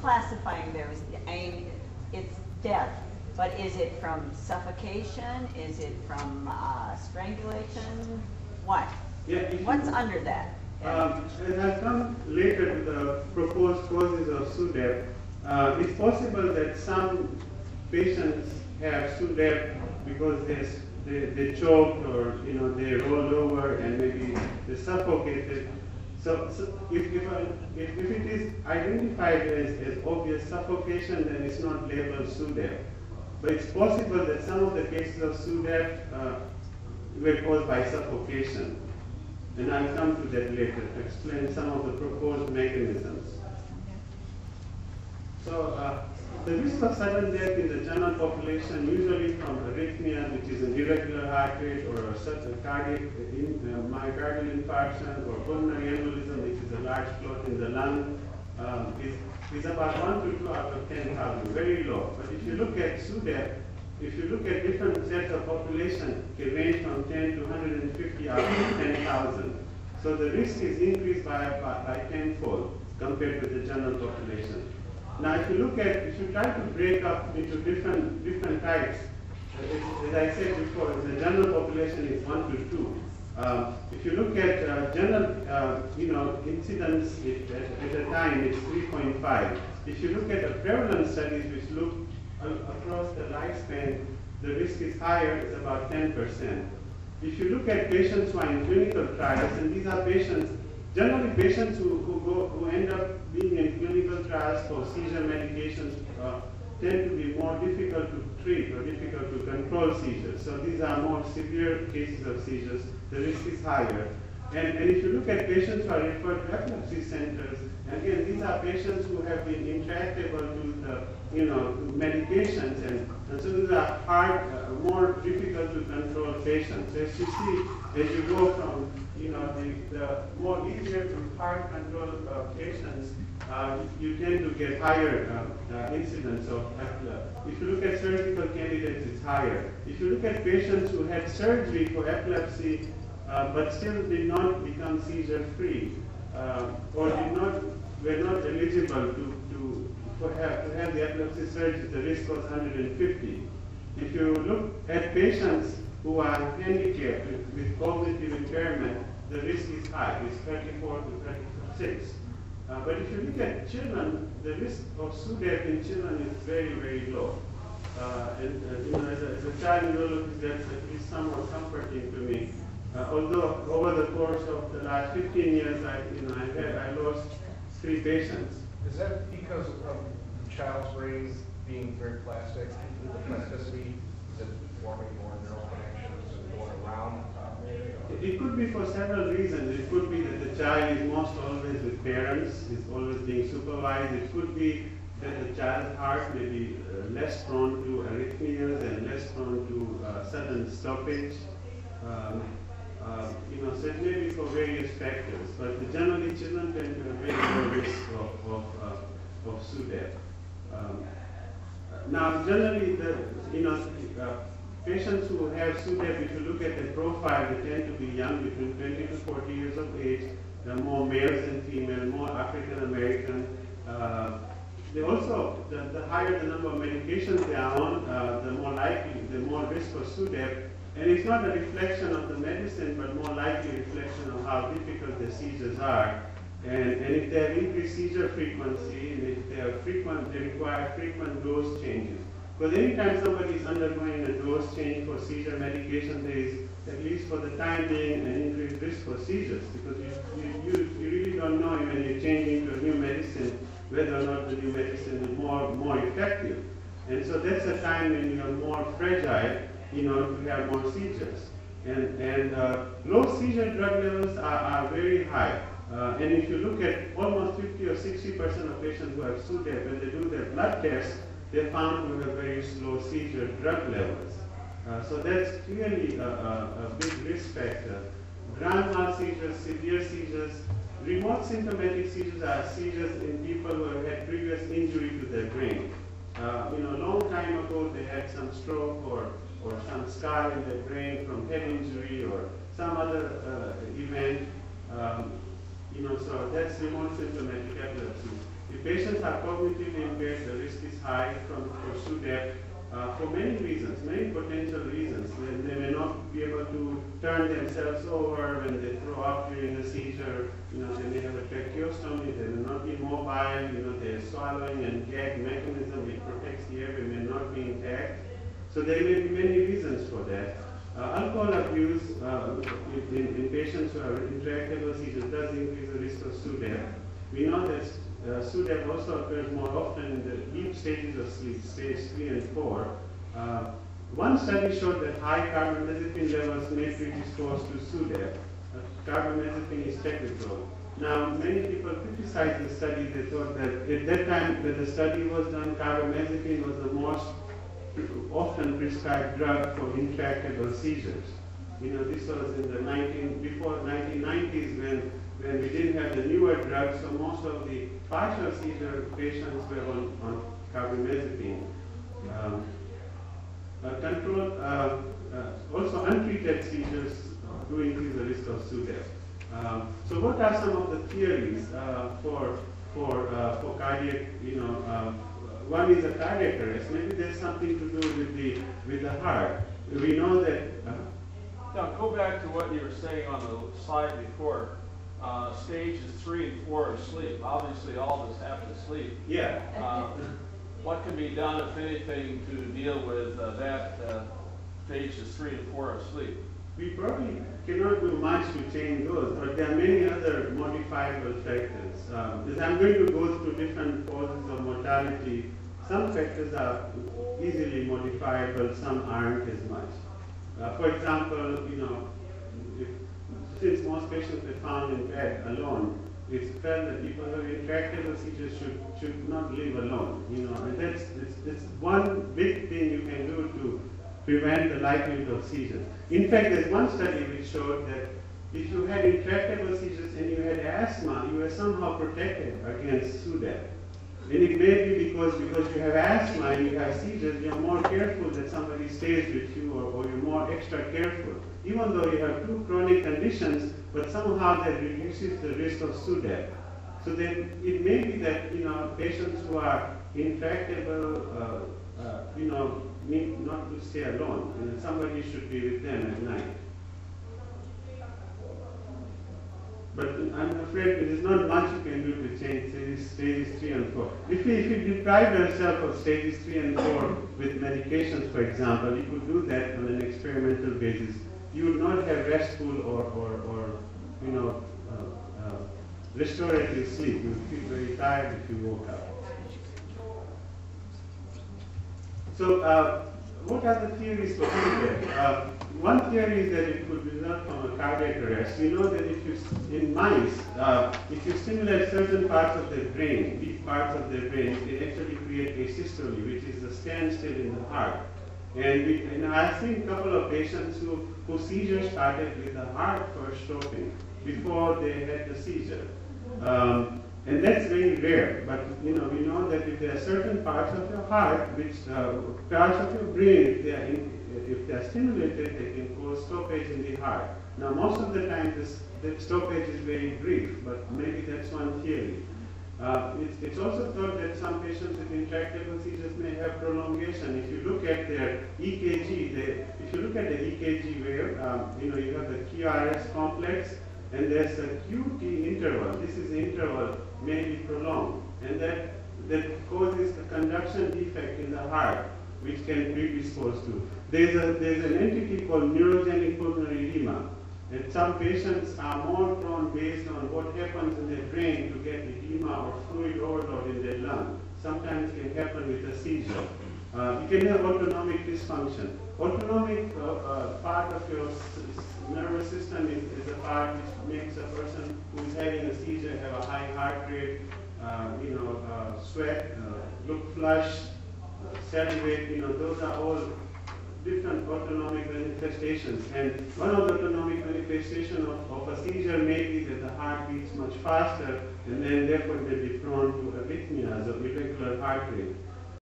classifying those. I mean, it's death, but is it from suffocation? Is it from strangulation? What? Yeah, What's under that? As I come later to the proposed causes of SUDEP, it's possible that some patients have SUDEP because they choked, or they rolled over and maybe they suffocated. So if it is identified as obvious suffocation, then it's not labeled SUDEP. But it's possible that some of the cases of SUDEP were caused by suffocation. And I'll come to that later to explain some of the proposed mechanisms. So the risk of sudden death in the general population, usually from arrhythmia, which is an irregular heart rate, or a sudden cardiac myocardial infarction, or pulmonary embolism, which is a large clot in the lung, is about 1 to 2 out of 10,000, very low. But if you look at SUDEP, if you look at different sets of population, it can range from 10 to 150 out of 10,000. So the risk is increased by tenfold compared with the general population. Now, if you try to break up into different types, as I said before, the general population is 1 to 2. If you look at general, incidence at a time, it's 3.5. If you look at the prevalence studies which look across the lifespan, the risk is higher, it's about 10%. If you look at patients who are in clinical trials, and these are patients, generally patients who end up being in clinical trials for seizure medications tend to be more difficult to treat or difficult to control seizures. So these are more severe cases of seizures, the risk is higher. And if you look at patients who are referred to epilepsy centers, again, these are patients who have been intractable to the medications, and so these are hard, more difficult to control patients. As you see, as you go from the more easier to hard control patients, you tend to get higher incidence of epilepsy. If you look at surgical candidates, it's higher. If you look at patients who had surgery for epilepsy but still did not become seizure-free, or were not eligible to have the epilepsy surgery, the risk was 150. If you look at patients who are handicapped with cognitive impairment, the risk is high. It's 34 to 36. But if you look at children, the risk of SUDEP in children is very, very low. As a child neurologist, that's at least somewhat comforting to me. Although over the course of the last 15 years, I lost 3 patients. Is that because of the child's brain being very plastic? The plasticity, is it forming more neural connections and going around? It could be for several reasons. It could be that the child is most always with parents, is always being supervised. It could be that the child's heart may be less prone to arrhythmias and less prone to sudden stoppage. So it may be for various factors, but generally children tend to have very low risk of SUDEP. Now, generally, patients who have SUDEP, if you look at the profile, they tend to be young, between 20 to 40 years of age. They're more males than females, more African American. They also, the higher the number of medications they are on, the more risk for SUDEP. And it's not a reflection of the medicine, but more likely a reflection of how difficult the seizures are. And if they have increased seizure frequency, and if they require frequent dose changes. Because anytime somebody is undergoing a dose change for seizure medication, there is, at least for the time being, an increased risk for seizures. Because you really don't know when you're changing to a new medicine whether or not the new medicine is more effective. And so that's a time when you're more fragile, to have more seizures. And low seizure drug levels are very high. And if you look at almost 50 or 60% of patients who have SUDEP, when they do their blood tests, they found to have very slow seizure drug levels. So that's clearly a big risk factor. Grand mal seizures, severe seizures, remote symptomatic seizures are seizures in people who have had previous injury to their brain. A long time ago they had some stroke or some scar in their brain from head injury or some other event. So that's remote symptomatic epilepsy. If patients are cognitively impaired, the risk is high for SUDEP for many reasons, many potential reasons. They may not be able to turn themselves over when they throw up during a seizure. They may have a tracheostomy, they may not be mobile, their swallowing and gag mechanism which protects the airway may not be intact. So there may be many reasons for that. Alcohol abuse in patients who have intractable seizures does increase the risk of SUDEP. We know that SUDEP also occurs more often in the deep stages of sleep, stage 3 and 4. One study showed that high carbamazepine levels may predispose to SUDEP. Carbamazepine is technical. Now, many people criticized the study. They thought that at that time when the study was done, carbamazepine was the most often prescribed drug for intractable seizures. This was in the before 1990s when we didn't have the newer drugs, so most of the partial seizure patients were on carbamazepine. Also untreated seizures do increase the risk of SUDEP. So what are some of the theories for cardiac, one is a cardiac arrest. Maybe there's something to do with the heart. We know that. Now go back to what you were saying on the slide before. Stages 3 and 4 of sleep. Obviously, all of us have to sleep. Yeah. What can be done, if anything, to deal with that stages 3 and 4 of sleep? We probably cannot do much to change those, but there are many other modifiable factors. As I'm going to go through different causes of mortality, some factors are easily modifiable, some aren't as much. For example, since most patients are found in bed alone, it's felt that people who have intractable seizures should not live alone. And that's one big thing you can do to prevent the likelihood of seizures. In fact, there's one study which showed that if you had intractable seizures and you had asthma, you were somehow protected against SUDEP. And it may be because you have asthma and you have seizures, you're more careful that somebody stays with you, or you're more extra careful. Even though you have two chronic conditions, but somehow that reduces the risk of SUDEP. So then it may be that patients who are intractable, need not to stay alone. Somebody should be with them at night. But I'm afraid there is not much you can do to change stages 3 and 4. If you deprive yourself of stages 3 and 4 with medications, for example, you could do that on an experimental basis. You would not have restful or restorative sleep. You would feel very tired if you woke up. So what are the theories for SUDEP? One theory is that it could result from a cardiac arrest. We know that in mice, if you stimulate certain parts of their brain, deep parts of their brain, it actually create asystole, which is a standstill in the heart. And I've seen a couple of patients whose seizures started with the heart first stopping before they had the seizure. And that's very rare, but we know that if there are certain parts of your heart, parts of your brain, if they are stimulated, they can cause stoppage in the heart. Now, most of the time, the stoppage is very brief, but maybe that's one theory. It's also thought that some patients with intractable seizures may have prolongation. If you look at their EKG, if you look at the EKG wave, you have the QRS complex, and there's a QT interval. This is the interval may be prolonged, and that causes a conduction defect in the heart, which can predispose to. There's an entity called neurogenic pulmonary edema, and some patients are more prone based on what happens in their brain to get edema or fluid overload in their lung. Sometimes it can happen with a seizure. You can have autonomic dysfunction. Autonomic part of your nervous system is a part which makes a person who is having a seizure have a high heart rate, sweat, look flushed, salivate. Those are all different autonomic manifestations. And one of the autonomic manifestations of a seizure may be that the heart beats much faster, and then therefore may be prone to arrhythmias or irregular heart rate.